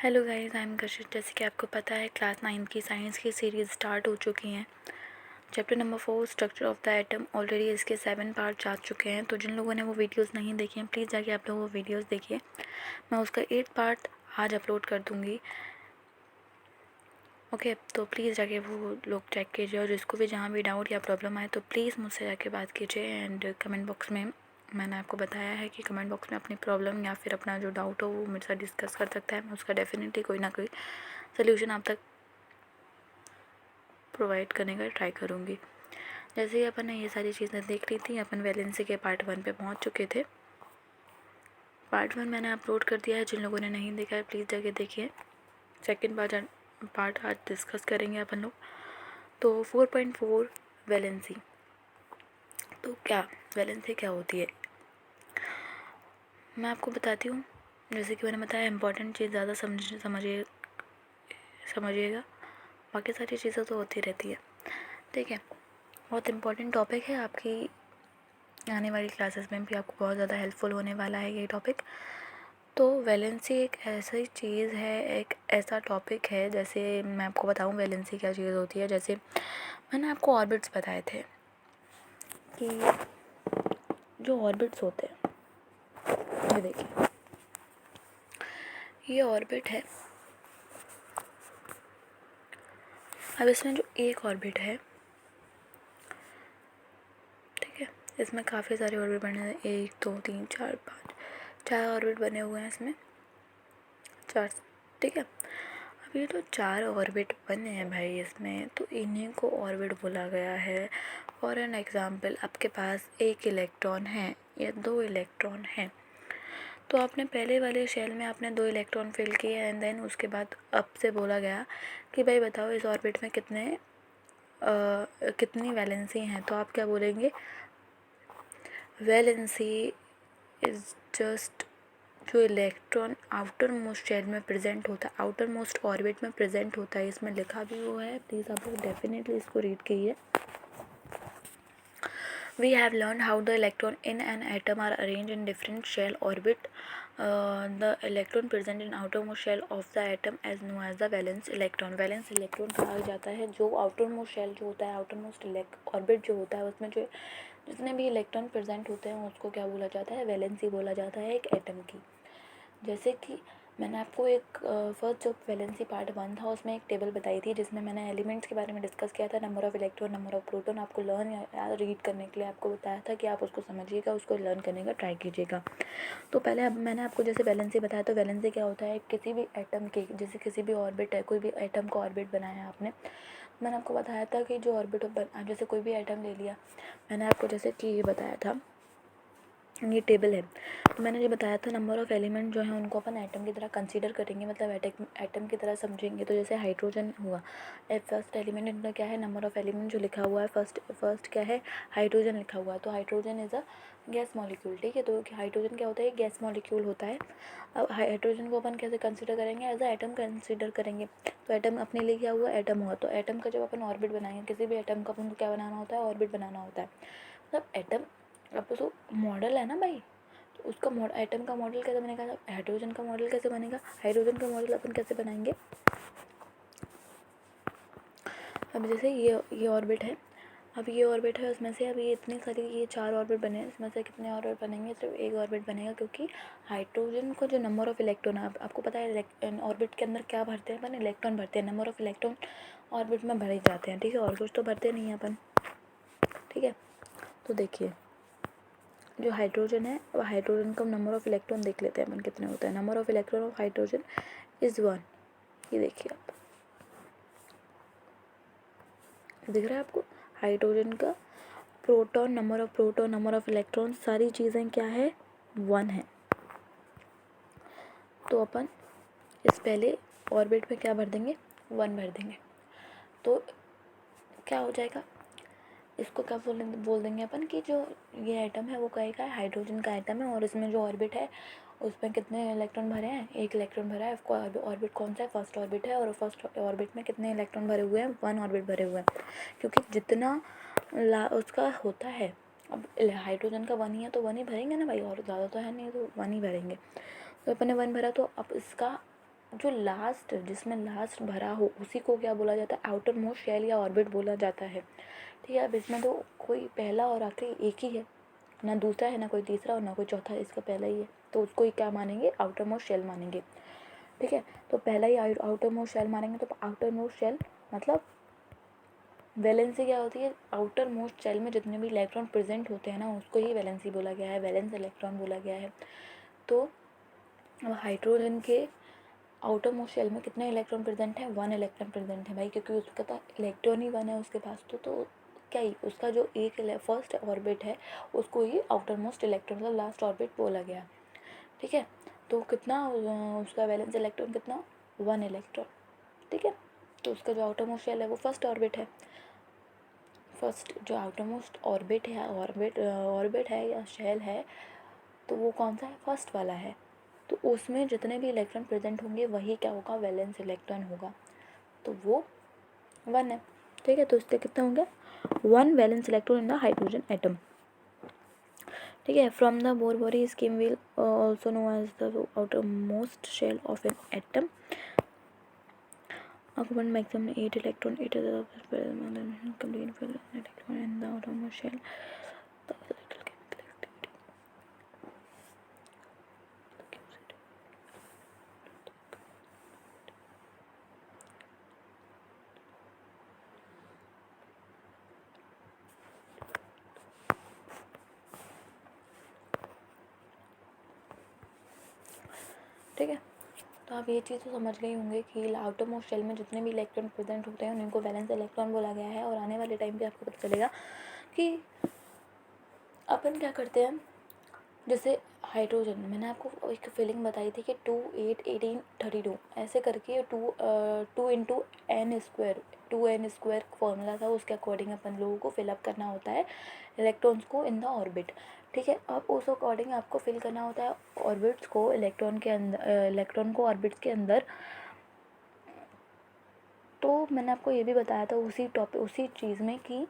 Hello guys, I am कशिश। जैसे कि आपको पता है क्लास 9 की साइंस की सीरीज़ स्टार्ट हो चुकी हैं। Chapter number 4 structure of the atom, already इसके 7 पार्ट जा चुके हैं। तो जिन लोगों ने वो वीडियोस नहीं देखे हैं, प्लीज़ जाके आप लोग वो वीडियोस देखिए। मैं उसका 8 पार्ट आज अपलोड कर दूँगी। ओके, तो प्लीज़ जाके वो लोग चेक कीजिए, और जिसको भी जहाँ भी डाउट या प्रॉब्लम आए तो प्लीज़ मुझसे जाके बात कीजिए। एंड कमेंट बॉक्स में मैंने आपको बताया है कि कमेंट बॉक्स में अपनी प्रॉब्लम या फिर अपना जो डाउट हो वो मेरे साथ डिस्कस कर सकता है। मैं उसका डेफिनेटली कोई ना कोई सोल्यूशन आप तक प्रोवाइड करने का ट्राई करूँगी। जैसे ही अपन ने ये सारी चीज़ें देख ली थी, अपन वैलेंसी के पार्ट 1 पे पहुँच चुके थे। पार्ट 1 मैंने अपलोड कर दिया है, जिन लोगों ने नहीं देखा है प्लीज़ जाके देखिए। सेकेंड पार्ट आज डिस्कस करेंगे अपन लोग। तो 4.4 वैलेंसी। तो क्या वैलेंसी क्या होती है मैं आपको बताती हूँ। जैसे कि मैंने बताया, इंपॉर्टेंट चीज़ ज़्यादा समझिएगा, बाकी सारी चीज़ें तो होती रहती है। ठीक है, बहुत इंपॉर्टेंट टॉपिक है, आपकी आने वाली क्लासेस में भी आपको बहुत ज़्यादा हेल्पफुल होने वाला है ये टॉपिक। तो वैलेंसी एक ऐसी चीज़ है, एक ऐसा टॉपिक है। जैसे मैं आपको बताऊं वैलेंसी क्या चीज़ होती है। जैसे मैंने आपको ऑर्बिट्स बताए थे कि जो ऑर्बिट्स होते हैं, ये देखिए, ये ऑर्बिट है। अब इसमें जो एक ऑर्बिट है, ठीक है, इसमें काफ़ी सारे ऑर्बिट बने हैं। 1 2 3 4 5 4 ऑर्बिट बने हुए हैं इसमें, 4। ठीक है, अब ये तो 4 ऑर्बिट बने हैं भाई इसमें, तो इन्हीं को ऑर्बिट बोला गया है। फॉर एन एग्ज़ाम्पल, आपके पास 1 इलेक्ट्रॉन है या 2 इलेक्ट्रॉन है, तो आपने पहले वाले शेल में आपने 2 इलेक्ट्रॉन फिल किए, एंड देन उसके बाद अब से बोला गया कि भाई बताओ इस ऑर्बिट में कितनी वैलेंसी हैं। तो आप क्या बोलेंगे? वैलेंसी इज़ जस्ट जो इलेक्ट्रॉन आउटर मोस्ट शेल में प्रेजेंट होता है, आउटर मोस्ट ऑर्बिट में प्रेजेंट होता है। इसमें लिखा भी हुआ है, प्लीज़ आप लोग डेफिनेटली इसको रीड कीजिए। We have learned how the electron in an atom are arranged in different shell orbit. The electron present in outermost shell of the atom is known as the valence electron. Valence electron कहा जाता है जो outermost shell जो होता है, outermost orbit जो होता है, उसमें जो जितने भी इलेक्ट्रॉन प्रेजेंट होते हैं उसको क्या बोला जाता है? वैलेंसी बोला जाता है एक एटम की। जैसे कि मैंने आपको एक फर्स्ट जो वैलेंसी पार्ट 1 था उसमें एक टेबल बताई थी, जिसमें मैंने एलिमेंट्स के बारे में डिस्कस किया था। Number of electron, number of proton आपको लर्न या रीड करने के लिए आपको बताया था कि आप उसको समझिएगा, उसको लर्न करने का ट्राई कीजिएगा। तो पहले अब मैंने आपको जैसे वैलेंसी बताया, तो वैलेंसी क्या होता है? किसी भी एटम के, जैसे किसी भी ऑर्बिट है, कोई भी एटम का ऑर्बिट बनाया आपने, मैंने आपको बताया था कि जो ऑर्बिट जैसे कोई भी एटम ले लिया, मैंने आपको जैसे कि ये बताया था, ये टेबल है। तो मैंने ये बताया था नंबर ऑफ़ एलिमेंट जो है उनको अपन एटम की तरह कंसीडर करेंगे, मतलब एटम की तरह समझेंगे। तो जैसे हाइड्रोजन हुआ, फर्स्ट एलिमेंट इनका क्या है? नंबर ऑफ़ एलिमेंट जो लिखा हुआ है फर्स्ट क्या है? हाइड्रोजन लिखा हुआ है। तो hydrogen is a gas molecule. ठीक है, तो हाइड्रोजन क्या होता है? गैस मॉलिक्यूल होता है। अब हाइड्रोजन को अपन कैसे कंसिडर करेंगे? एज अ एटम कंसिडर करेंगे। तो एटम अपने लिए क्या हुआ? एटम हुआ। तो एटम का जब अपन ऑर्बिट बनाएंगे, किसी भी एटम का अपन को क्या बनाना होता है? ऑर्बिट बनाना होता है। मतलब एटम अब तो मॉडल है ना भाई, तो उसका एटम का मॉडल कैसे बनेगा? हाइड्रोजन का मॉडल कैसे बनेगा? हाइड्रोजन का मॉडल अपन कैसे बनाएंगे? अब जैसे ये ऑर्बिट है, अब ये ऑर्बिट है, उसमें से अब ये इतनी सारी, ये 4 ऑर्बिट बने हैं, इसमें से कितने ऑर्बिट बनेंगे? सिर्फ एक ऑर्बिट बनेगा, क्योंकि हाइड्रोजन को जो नंबर ऑफ़ इलेक्ट्रॉन है, आपको पता है ऑर्बिट के अंदर क्या भरते हैं अपन? इलेक्ट्रॉन भरते हैं। नंबर ऑफ़ इलेक्ट्रॉन ऑर्बिट में भरे जाते हैं। ठीक है, और कुछ तो भरते नहीं हैं अपन। ठीक है, तो देखिए जो हाइड्रोजन है, वो हाइड्रोजन का नंबर ऑफ़ इलेक्ट्रॉन देख लेते हैं अपन कितने होते हैं। Number of electron of hydrogen is 1। ये देखिए आप, दिख रहा है आपको? हाइड्रोजन का नंबर ऑफ़ इलेक्ट्रॉन, सारी चीज़ें क्या है? 1 है। तो अपन इस पहले ऑर्बिट में क्या भर देंगे? 1 भर देंगे। तो क्या हो जाएगा? इसको क्या बोल देंगे अपन कि जो ये एटम है वो कहेगा हाइड्रोजन का एटम है, और इसमें जो ऑर्बिट है उसमें कितने इलेक्ट्रॉन भरे हैं? 1 इलेक्ट्रॉन भरा है। ऑर्बिट कौन सा है? फर्स्ट ऑर्बिट है, और फर्स्ट ऑर्बिट में कितने इलेक्ट्रॉन भरे हुए हैं? 1 ऑर्बिट भरे हुए हैं, क्योंकि जितना उसका होता है, अब हाइड्रोजन का 1 ही है तो 1 ही भरेंगे ना भाई, और ज़्यादा तो है नहीं, तो 1 ही भरेंगे। तो अपन ने 1 भरा, तो अब इसका जो लास्ट, जिसमें लास्ट भरा हो उसी को क्या बोला जाता है, आउटर मोस्ट शेल या ऑर्बिट बोला जाता है। ठीक है, अब इसमें तो कोई पहला और आखिरी एक ही है, ना दूसरा है, ना कोई तीसरा और ना कोई चौथा, इसका पहला ही है, तो उसको ही क्या मानेंगे, आउटर मोस्ट शेल मानेंगे। ठीक है, तो पहला ही आउटर मोस्ट शेल मानेंगे। तो आउटर मोस्ट शेल मतलब वैलेंसी क्या होती है, आउटर मोस्ट शेल में जितने भी इलेक्ट्रॉन प्रेजेंट होते हैं ना उसको ही वैलेंसी बोला गया है, वैलेंस इलेक्ट्रॉन बोला गया है। तो हाइड्रोजन के आउटर मोस्ट शेल में कितने इलेक्ट्रॉन प्रेजेंट है, 1 इलेक्ट्रॉन प्रेजेंट है भाई, क्योंकि उसका तो इलेक्ट्रॉन ही 1 है उसके पास। तो क्या ही उसका जो एक फर्स्ट ऑर्बिट है उसको ही आउटर मोस्ट इलेक्ट्रॉन मतलब लास्ट ऑर्बिट बोला गया। ठीक है, तो कितना उसका वैलेंस इलेक्ट्रॉन कितना, 1 इलेक्ट्रॉन। ठीक है, तो उसका जो आउटर मोस्ट शेल है वो फर्स्ट ऑर्बिट है। फर्स्ट जो आउटर मोस्ट ऑर्बिट है या शेल है, तो वो कौन सा है, फर्स्ट वाला है। तो उसमें जितने भी इलेक्ट्रॉन प्रेजेंट होंगे वही क्या होगा, वैलेंस इलेक्ट्रॉन होगा, तो वो 1 है। ठीक है, तो इससे कितना हो गया, 1 valence electron in the hydrogen atom. ठीक है, from the Bohr scheme will also know as the outermost shell of an atom occupied maximum 8 electron, 8 is the complete electron in the outermost shell. The electrical chemical activity. ठीक है, तो आप ये चीज़ तो समझ गए होंगे कि आउटर मोस्ट शेल में जितने भी इलेक्ट्रॉन प्रेजेंट होते हैं उनको वैलेंस इलेक्ट्रॉन बोला गया है। और आने वाले टाइम पे आपको पता चलेगा कि अपन क्या करते हैं, जैसे हाइड्रोजन, मैंने आपको एक फीलिंग बताई थी कि 2 8 18 32 ऐसे करके 2 n² फॉर्मूला था, उसके अकॉर्डिंग अपन लोगों को फिलअप करना होता है इलेक्ट्रॉन्स को इन द ऑर्बिट। ठीक है, अब उस अकॉर्डिंग आपको फिल करना होता है ऑर्बिट्स को इलेक्ट्रॉन के अंदर, इलेक्ट्रॉन को ऑर्बिट्स के अंदर। तो मैंने आपको ये भी बताया था उसी चीज़ में कि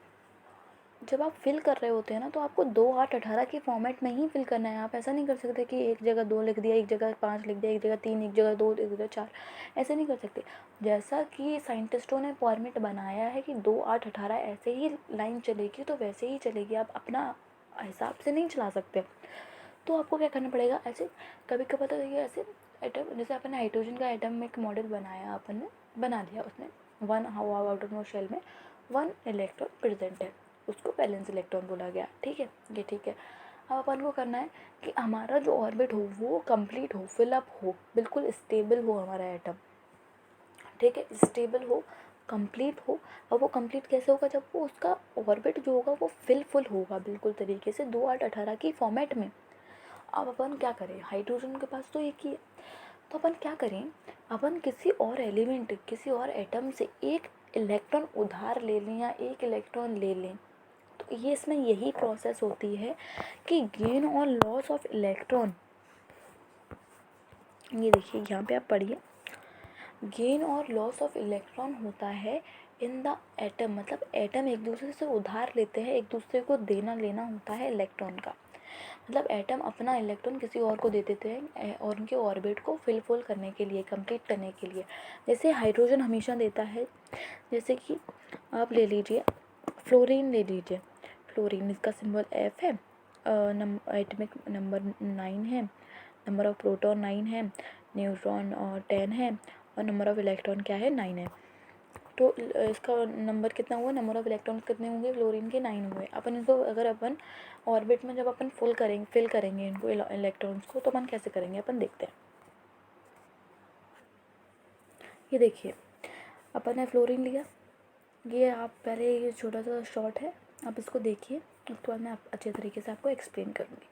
जब आप फिल कर रहे होते हैं ना तो आपको 2 8 18 के फॉर्मेट में ही फिल करना है। आप ऐसा नहीं कर सकते कि एक जगह 2 लिख दिया, एक जगह 5 लिख दिया, एक जगह 3, एक जगह 2, एक जगह 4, ऐसे नहीं कर सकते। जैसा कि साइंटिस्टों ने फॉर्मेट बनाया है कि 2 8 18 ऐसे ही लाइन चलेगी तो वैसे ही चलेगी, आप अपना हिसाब से नहीं चला सकते। तो आपको क्या करना पड़ेगा, ऐसे कभी कभी तो ये ऐसे एटम, जैसे अपन हाइड्रोजन का एटम में एक मॉडल बनाया, अपन ने बना दिया, उसमें 1 आउटर मोस्ट शेल में 1 इलेक्ट्रॉन प्रेजेंट है, उसको वैलेंस इलेक्ट्रॉन बोला गया। ठीक है, ये ठीक है। अब अपन को करना है कि हमारा जो ऑर्बिट हो वो कंप्लीट हो, फिलअप हो, बिल्कुल स्टेबल हो हमारा एटम। ठीक है, स्टेबल हो, कंप्लीट हो। और वो कंप्लीट कैसे होगा, जब वो उसका ऑर्बिट जो होगा वो फुल होगा बिल्कुल तरीके से 2 8 18 की फॉर्मेट में। अब अपन क्या करें, हाइड्रोजन के पास तो एक ही है, तो अपन क्या करें, अपन किसी और एलिमेंट, किसी और एटम से एक इलेक्ट्रॉन उधार ले लें या एक इलेक्ट्रॉन ले लें। तो ये इसमें यही प्रोसेस होती है कि गेन और लॉस ऑफ इलेक्ट्रॉन। ये देखिए यहाँ पे आप पढ़िए, गेन और लॉस ऑफ इलेक्ट्रॉन होता है इन द एटम, मतलब एटम एक दूसरे से उधार लेते हैं, एक दूसरे को देना लेना होता है इलेक्ट्रॉन का। मतलब एटम अपना इलेक्ट्रॉन किसी और को दे देते हैं और उनके ऑर्बिट को फुल करने के लिए, कंप्लीट करने के लिए। जैसे हाइड्रोजन हमेशा देता है, जैसे कि आप ले लीजिए फ्लोरीन, ले लीजिए फ्लोरीन, इसका सिंबल F है, एटमिक नंबर 9 है, नंबर ऑफ प्रोटॉन 9 है, न्यूट्रॉन 10 है, और नंबर ऑफ इलेक्ट्रॉन क्या है, 9 है। तो इसका नंबर कितना हुआ, नंबर ऑफ इलेक्ट्रॉन्स कितने होंगे फ्लोरीन के, 9 हुए। अपन इनको अगर अपन ऑर्बिट में जब अपन फिल करेंगे इनको इलेक्ट्रॉन्स को, तो अपन कैसे करेंगे, अपन देखते हैं। ये देखिए, अपन ने फ्लोरीन लिया, ये आप पहले, ये छोटा सा शॉर्ट है, आप इसको देखिए, उसके बाद मैं अच्छे तरीके से आपको एक्सप्लेन करूँगी।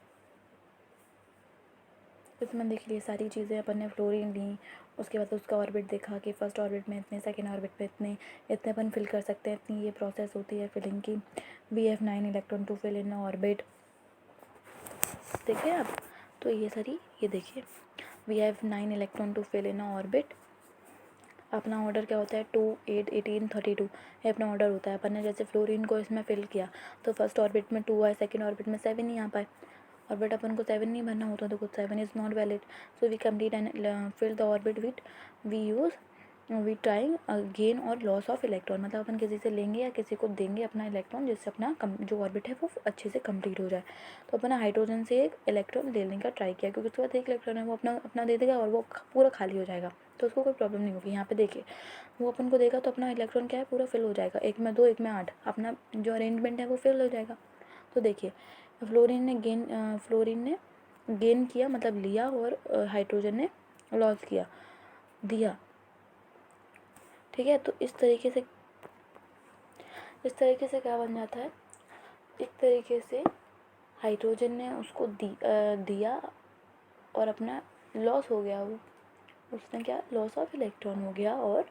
इसमें देख लिए सारी चीज़ें, अपन ने फ्लोरीन ली, उसके बाद उसका ऑर्बिट देखा कि फर्स्ट ऑर्बिट में इतने, सेकंड ऑर्बिट में इतने इतने अपन फिल कर सकते हैं, इतनी ये प्रोसेस होती है फिलिंग की। We have 9 electron to fill in orbit, देखिए आप, तो ये सारी, ये देखिए we have 9 electron to fill in orbit. अपना ऑर्डर क्या होता है, 2 8 18 32, ये अपना ऑर्डर होता है। अपन ने जैसे फ्लोरीन को इसमें फिल किया तो फर्स्ट ऑर्बिट में 2 आए, सेकेंड ऑर्बिट में 7 ही आ पाए, ऑर्बिट अपन को 7 नहीं भरना होता, तो 7 is not valid, so we complete and fill the orbit with we use we trying gain और लॉस ऑफ इलेक्ट्रॉन, मतलब अपन किसी से लेंगे या किसी को देंगे अपना इलेक्ट्रॉन, जिससे अपना जो ऑर्बिट है वो अच्छे से कंप्लीट हो जाए। तो अपना हाइड्रोजन से एक इलेक्ट्रॉन लेने का ट्राई किया, क्योंकि उसके बाद एक इलेक्ट्रॉन है वो अपना अपना दे देगा और वो पूरा खाली हो जाएगा, तो उसको कोई प्रॉब्लम नहीं होगी। यहाँ पे देखिए वो अपन को देगा तो अपना इलेक्ट्रॉन क्या है पूरा फिल हो जाएगा, एक में 2 एक में 8, अपना जो अरेंजमेंट है वो फिल हो जाएगा। तो देखिए फ्लोरीन ने गेन किया मतलब लिया, और हाइड्रोजन ने लॉस किया दिया, ठीक है। तो इस तरीके से क्या बन जाता है, एक तरीके से हाइड्रोजन ने उसको दिया और अपना लॉस हो गया, वो उसने क्या लॉस ऑफ इलेक्ट्रॉन हो गया, और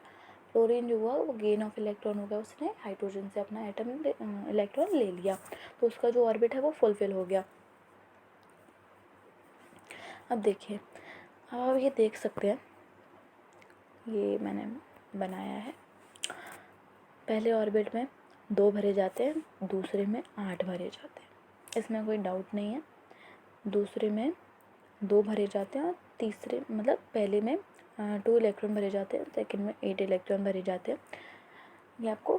फ्लोरीन जो हुआ वो गेन ऑफ इलेक्ट्रॉन हो गया, उसने हाइड्रोजन से अपना इलेक्ट्रॉन ले लिया, तो उसका जो ऑर्बिट है वो फुलफिल हो गया। अब देखिए, अब आप ये देख सकते हैं, ये मैंने बनाया है, पहले ऑर्बिट में 2 भरे जाते हैं, दूसरे में 8 भरे जाते हैं, इसमें कोई डाउट नहीं है। दूसरे में 2 भरे जाते हैं और तीसरे मतलब पहले में 2 इलेक्ट्रॉन भरे जाते हैं, सेकंड में 8 इलेक्ट्रॉन भरे जाते हैं, ये आपको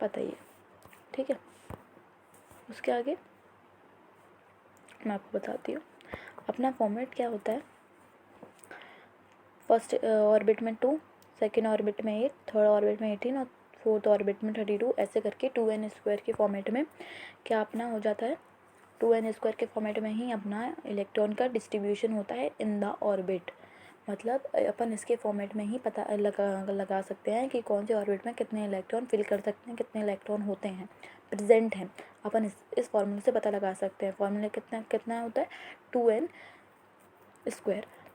पता ही है, ठीक है। उसके आगे मैं आपको बताती हूँ अपना फॉर्मेट क्या होता है। फर्स्ट ऑर्बिट में 2, सेकेंड ऑर्बिट में 8, थर्ड ऑर्बिट में 18 और फोर्थ ऑर्बिट में 32, ऐसे करके 2n² के फॉर्मेट में क्या अपना हो जाता है, 2n² के फॉर्मेट में ही अपना इलेक्ट्रॉन का डिस्ट्रीब्यूशन होता है इन द ऑर्बिट। मतलब अपन इसके फॉर्मेट में ही पता लगा सकते हैं कि कौन से ऑर्बिट में कितने इलेक्ट्रॉन फिल कर सकते हैं, कितने इलेक्ट्रॉन होते हैं प्रेजेंट हैं, अपन इस फॉर्मूले से पता लगा सकते हैं। फॉर्मूला कितना होता है 2n²,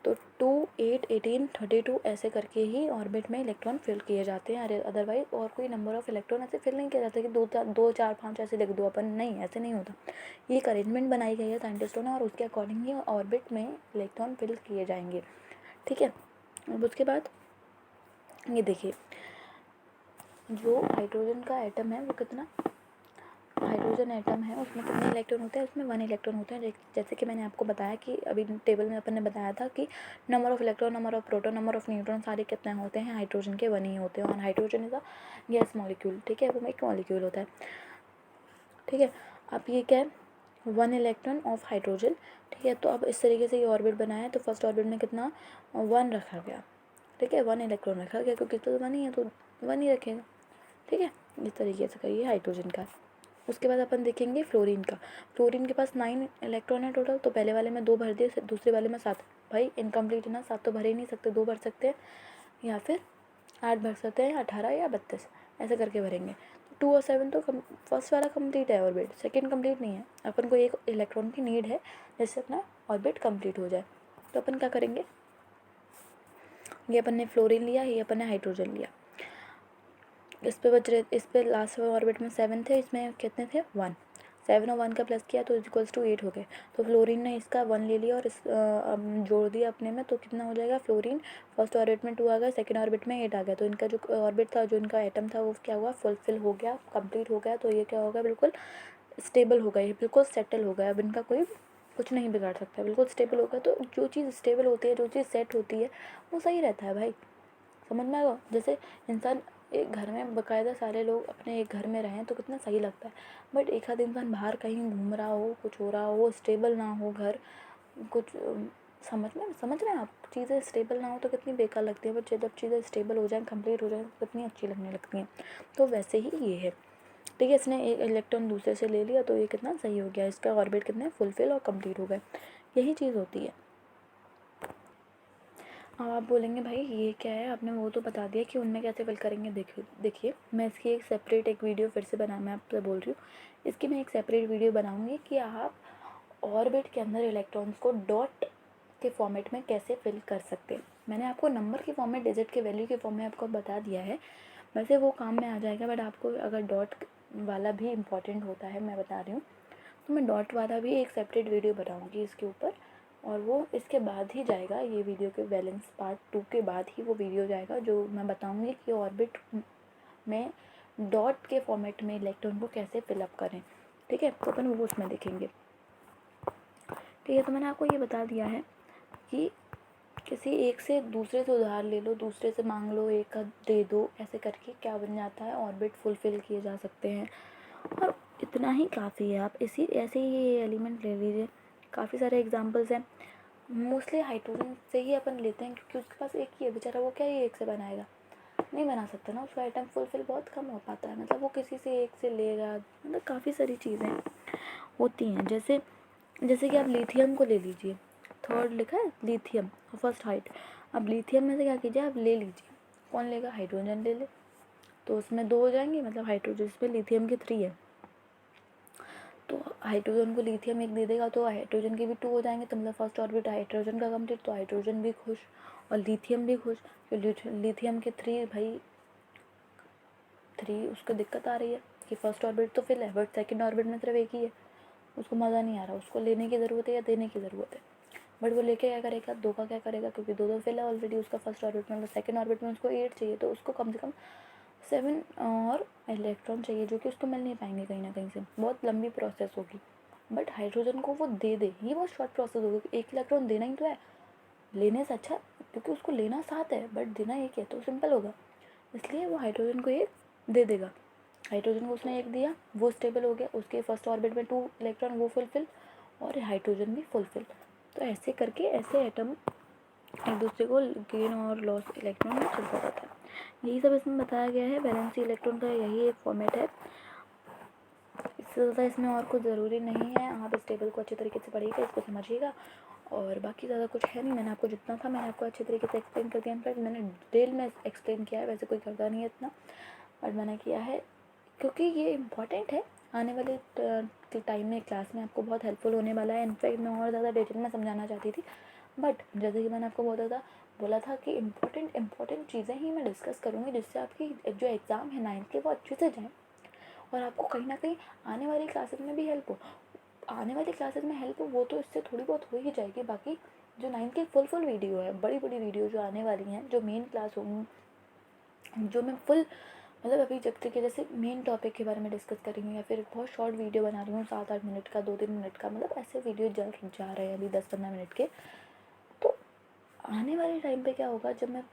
तो 2, 8, 18, 32 ऐसे करके ही ऑर्बिट में इलेक्ट्रॉन फिल किए जाते हैं। अरे अदरवाइज और कोई नंबर ऑफ इलेक्ट्रॉन ऐसे फिल नहीं किया जाता कि 2, 4, 5 ऐसे लिख दो अपन, नहीं ऐसे नहीं होता। ये एक अरेंजमेंट बनाई गई है साइंटिस्टों ने और उसके अकॉर्डिंग ही ऑर्बिट में इलेक्ट्रॉन फिल किए जाएंगे, ठीक है। अब उसके बाद ये देखिए जो हाइड्रोजन का एटम है वो कितना, हाइड्रोजन एटम है उसमें कितने इलेक्ट्रॉन होते हैं, उसमें 1 इलेक्ट्रॉन होते हैं। जैसे कि मैंने आपको बताया कि अभी टेबल में अपन ने बताया था कि number of electron, number of proton, number of neutron सारे कितने होते हैं, हाइड्रोजन के 1 ही होते हैं। और hydrogen is a gas molecule, ठीक है, वो एक मॉलिक्यूल होता है, ठीक है। अब ये क्या है 1 इलेक्ट्रॉन ऑफ हाइड्रोजन, ठीक है। तो अब इस तरीके से ये ऑर्बिट बनाया, तो फर्स्ट ऑर्बिट में कितना 1 रखा गया, ठीक है, 1 इलेक्ट्रॉन रखा गया क्योंकि तो 1 ही है तो 1 ही रखेगा, ठीक है। इस तरीके से करिए हाइड्रोजन का। उसके बाद अपन देखेंगे फ्लोरीन का। फ्लोरीन के पास 9 इलेक्ट्रॉन है टोटल, तो पहले वाले में 2 भर दिए, दूसरे वाले में 7। भाई इनकम्प्लीट है ना, 7 तो भर ही नहीं सकते, 2 भर सकते हैं या फिर 8 भर सकते हैं, 18 या 32 ऐसे करके भरेंगे। 2 और 7 तो फर्स्ट वाला कंप्लीट है ऑर्बिट, सेकंड कंप्लीट नहीं है। अपन को एक इलेक्ट्रॉन की नीड है जिससे अपना ऑर्बिट कंप्लीट हो जाए, तो अपन क्या करेंगे, ये अपन ने फ्लोरीन लिया, ये अपन ने हाइड्रोजन लिया, इस पे लास्ट ऑर्बिट में 7 थे, इसमें कितने थे 1, 7 और 1 का प्लस किया तो इक्वल्स टू 8 हो गए। तो फ्लोरीन ने इसका 1 ले लिया और इस जोड़ दिया अपने में, तो कितना हो जाएगा, फ्लोरीन फर्स्ट ऑर्बिट में 2 आ गया, सेकंड ऑर्बिट में 8 आ गया, तो इनका जो ऑर्बिट था, जो इनका एटम था वो क्या हुआ, फुलफिल हो गया, कंप्लीट हो गया। तो ये क्या होगा, बिल्कुल स्टेबल हो गया, ये बिल्कुल सेटल हो गया, अब इनका कोई कुछ नहीं बिगाड़ सकता, बिल्कुल स्टेबल हो गया। तो जो चीज़ स्टेबल होती है, जो चीज़ सेट होती है वो सही रहता है भाई, समझ में आएगा। जैसे इंसान एक घर में बाकायदा सारे लोग अपने एक घर में रहें तो कितना सही लगता है, बट एक आध इंसान बाहर कहीं घूम रहा हो, कुछ हो रहा हो, स्टेबल ना हो घर, कुछ समझ रहे हैं आप, चीज़ें स्टेबल ना हो तो कितनी बेकार लगती है, बट जब चीज़ें स्टेबल हो जाएं, कंप्लीट हो जाएं तो कितनी अच्छी लगने लगती हैं। तो वैसे ही ये है, ठीक है। इसने एक इलेक्ट्रॉन दूसरे से ले लिया तो ये कितना सही हो गया, इसका ऑर्बिट कितने फुलफिल और कंप्लीट हो गए, यही चीज़ होती है। अब आप बोलेंगे भाई ये क्या है, आपने वो तो बता दिया कि उनमें कैसे फिल करेंगे। देखिए मैं इसकी एक वीडियो फिर से मैं आपसे बोल रही हूँ, इसकी मैं एक सेपरेट वीडियो बनाऊँगी कि आप ऑर्बिट के अंदर इलेक्ट्रॉन्स को डॉट के फॉर्मेट में कैसे फिल कर सकते हैं। मैंने आपको नंबर के फॉर्मेट, डिजिट के वैल्यू के फॉर्म में आपको बता दिया है, वैसे वो काम में आ जाएगा, बट आपको अगर डॉट वाला भी इम्पॉर्टेंट होता है, मैं बता रही हूँ, तो मैं डॉट वाला भी एक सेपरेट वीडियो बनाऊँगी इसके ऊपर, और वो इसके बाद ही जाएगा, ये वीडियो के बैलेंस पार्ट 2 के बाद ही वो वीडियो जाएगा, जो मैं बताऊँगी कि ऑर्बिट में डॉट के फॉर्मेट में इलेक्ट्रॉन को कैसे फिलअप करें, ठीक है। तो अपन वो उसमें देखेंगे। ठीक है, तो मैंने आपको ये बता दिया है कि किसी एक से दूसरे से उधार ले लो, दूसरे से मांग लो, एक का दे दो, ऐसे करके क्या बन जाता है, ऑर्बिट फुलफिल किए जा सकते हैं। और इतना ही काफ़ी है। आप इसी ऐसे ही ये एलिमेंट ले लीजिए, काफ़ी सारे एग्जांपल्स हैं। मोस्टली हाइड्रोजन से ही अपन लेते हैं क्योंकि उसके पास एक ही है बेचारा, वो क्या ये एक से बनाएगा, नहीं बना सकता ना, उसका आइटम फुलफिल बहुत कम हो पाता है। मतलब वो किसी से एक से लेगा, मतलब काफ़ी सारी चीज़ें होती हैं। जैसे जैसे कि आप लिथियम को ले लीजिए, थर्ड लिखा है लिथियम और फर्स्ट हाइट। अब लिथियम में से क्या कीजिए, आप ले लीजिए, कौन लेगा, हाइड्रोजन ले ले, तो उसमें 2 हो जाएंगे, मतलब हाइड्रोजन, इसमें लिथियम के 3 है, तो हाइड्रोजन को लिथियम एक दे देगा तो हाइड्रोजन के भी 2 हो जाएंगे, तो मतलब फर्स्ट ऑर्बिट हाइड्रोजन का कंप्लीट, तो हाइड्रोजन भी खुश और लिथियम भी खुश। तो लिथियम के 3 भाई 3 उसको दिक्कत आ रही है कि फर्स्ट ऑर्बिट तो फिल है बट सेकेंड ऑर्बिट में सिर्फ एक ही है, उसको मज़ा नहीं आ रहा, उसको लेने की ज़रूरत है या देने की ज़रूरत है, बट वो लेके क्या करेगा, 2 का क्या करेगा, क्योंकि 2 फिल है ऑलरेडी उसका फर्स्ट ऑर्बिट में, मतलब सेकेंड ऑर्बिट में उसको 8 चाहिए, तो उसको कम से कम 7 और इलेक्ट्रॉन चाहिए, जो कि उसको मिल नहीं पाएंगे कहीं ना कहीं से, बहुत लंबी प्रोसेस होगी। बट हाइड्रोजन को वो दे दे, ये बहुत शॉर्ट प्रोसेस होगी, 1 इलेक्ट्रॉन देना ही तो है, लेने से अच्छा, क्योंकि उसको लेना 7 है बट देना 1 है, तो सिंपल होगा, इसलिए वो हाइड्रोजन को 1 दे देगा। हाइड्रोजन को उसने 1 दिया, वो स्टेबल हो गया, उसके फर्स्ट ऑर्बिट में 2 इलेक्ट्रॉन वो फुलफिल, और हाइड्रोजन भी फुलफिल। तो ऐसे करके ऐसे एटम एक दूसरे को गेन और लॉस इलेक्ट्रॉन में चलता रहता है। यही सब इसमें बताया गया है, वैलेंसी इलेक्ट्रॉन का यही एक फॉर्मेट है, इससे ज़्यादा इसमें और कुछ ज़रूरी नहीं है। आप इस टेबल को अच्छे तरीके से पढ़िएगा, इसको समझिएगा, और बाकी ज़्यादा कुछ है नहीं। मैंने आपको जितना था मैंने आपको अच्छे तरीके से एक्सप्लेन कर दिया, इनफैक्ट मैंने डिटेल में एक्सप्लेन किया है, वैसे कोई करता नहीं है इतना, बट मैंने किया है क्योंकि ये इम्पॉर्टेंट है, आने वाले टाइम में क्लास में आपको बहुत हेल्पफुल होने वाला है। इनफैक्ट मैं और ज़्यादा डिटेल में समझाना चाहती थी, बट जैसे कि मैंने आपको बोला था कि इम्पॉर्टेंट चीज़ें ही मैं डिस्कस करूँगी, जिससे आपकी जो एग्ज़ाम है 9th के वो अच्छे से जाएँ, और आपको कहीं ना कहीं आने वाली क्लासेस में भी हेल्प हो। आने वाली क्लासेस में हेल्प हो वो तो इससे थोड़ी बहुत हो ही जाएगी, बाकी जो 9th की फुल वीडियो है, बड़ी वीडियो जो आने वाली हैं, जो मेन क्लास होंगी, जो मैं फुल मतलब अभी जब तक जैसे मेन टॉपिक के बारे में डिस्कस कर रही हूँ, या फिर बहुत शॉर्ट वीडियो बना रही हूँ, 7-8 मिनट का, 2-3 मिनट का, मतलब ऐसे वीडियो जा रहे हैं अभी 10-15 मिनट के। तो आने वाले टाइम पे क्या होगा, जब मैं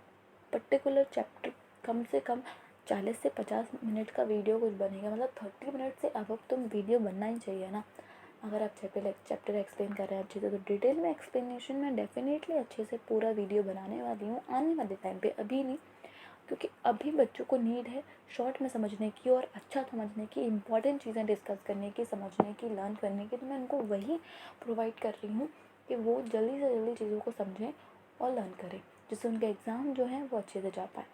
पर्टिकुलर चैप्टर कम से कम 40 से 50 मिनट का वीडियो कुछ बनेगा, मतलब 30 मिनट से अब तुम वीडियो बनना ही चाहिए ना। अगर आप चैप्टर एक्सप्लेन कर रहे हैं अच्छे से, तो डिटेल में एक्सप्लेनेशन में डेफिनेटली अच्छे से पूरा वीडियो बनाने वाली हूँ आने वाले टाइम पे, अभी नहीं, क्योंकि अभी बच्चों को नीड है शॉर्ट में समझने की और अच्छा समझने की, इंपॉर्टेंट चीज़ें डिस्कस करने की, समझने की, लर्न करने की, तो मैं उनको वही प्रोवाइड कर रही हूँ कि वो जल्दी से जल्दी चीज़ों को समझें और लर्न करें, जिससे उनके एग्ज़ाम जो हैं वो अच्छे से जा पाए।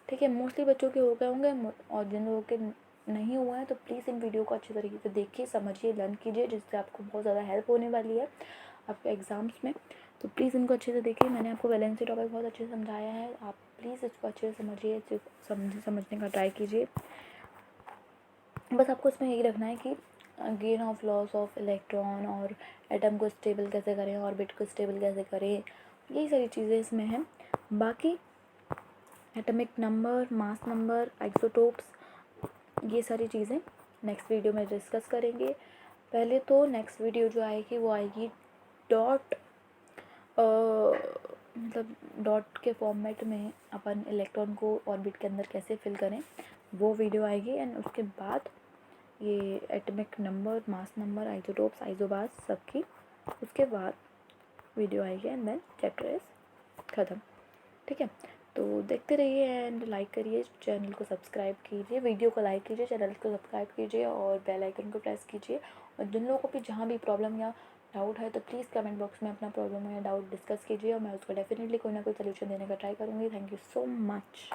ठीक है, मोस्टली बच्चों के हो गए होंगे, और जिन लोगों के नहीं हुआ है तो प्लीज़ इन वीडियो को अच्छे तरीके से देखिए, समझिए, लर्न कीजिए, जिससे आपको बहुत ज़्यादा हेल्प होने वाली है आपके एग्ज़ाम्स में। तो प्लीज़ इनको अच्छे से देखिए। मैंने आपको वैलेंसी टॉपिक बहुत अच्छे से समझाया है, आप प्लीज़ इसको अच्छे से समझिए, समझने का ट्राई कीजिए। बस आपको इसमें यही रखना है कि gain of loss of electron, और एटम को स्टेबल कैसे करें, ऑर्बिट को स्टेबल कैसे करें, यही सारी चीज़ें इसमें हैं। बाकी atomic number, mass number, isotopes, ये सारी चीज़ें नेक्स्ट वीडियो में डिस्कस करेंगे। पहले तो नेक्स्ट वीडियो जो आएगी वो आएगी डॉट, मतलब डॉट के फॉर्मेट में अपन इलेक्ट्रॉन को ऑर्बिट के अंदर कैसे फिल करें, वो वीडियो आएगी। एंड उसके बाद ये atomic number, mass number, isotopes, isobars सबकी उसके बाद वीडियो आएगी, एंड देन चैप्टर इज ख़त्म। ठीक है, तो देखते रहिए एंड लाइक करिए, चैनल को सब्सक्राइब कीजिए, वीडियो को लाइक कीजिए, चैनल को सब्सक्राइब कीजिए और बेल आइकन को प्रेस कीजिए। और जिन लोगों को भी जहाँ भी प्रॉब्लम या डाउट है तो प्लीज़ कमेंट बॉक्स में अपना प्रॉब्लम या डाउट डिस्कस कीजिए, और मैं उसको डेफिनेटली कोई ना कोई सोल्यूशन देने का ट्राई करूँगी। Thank you so much.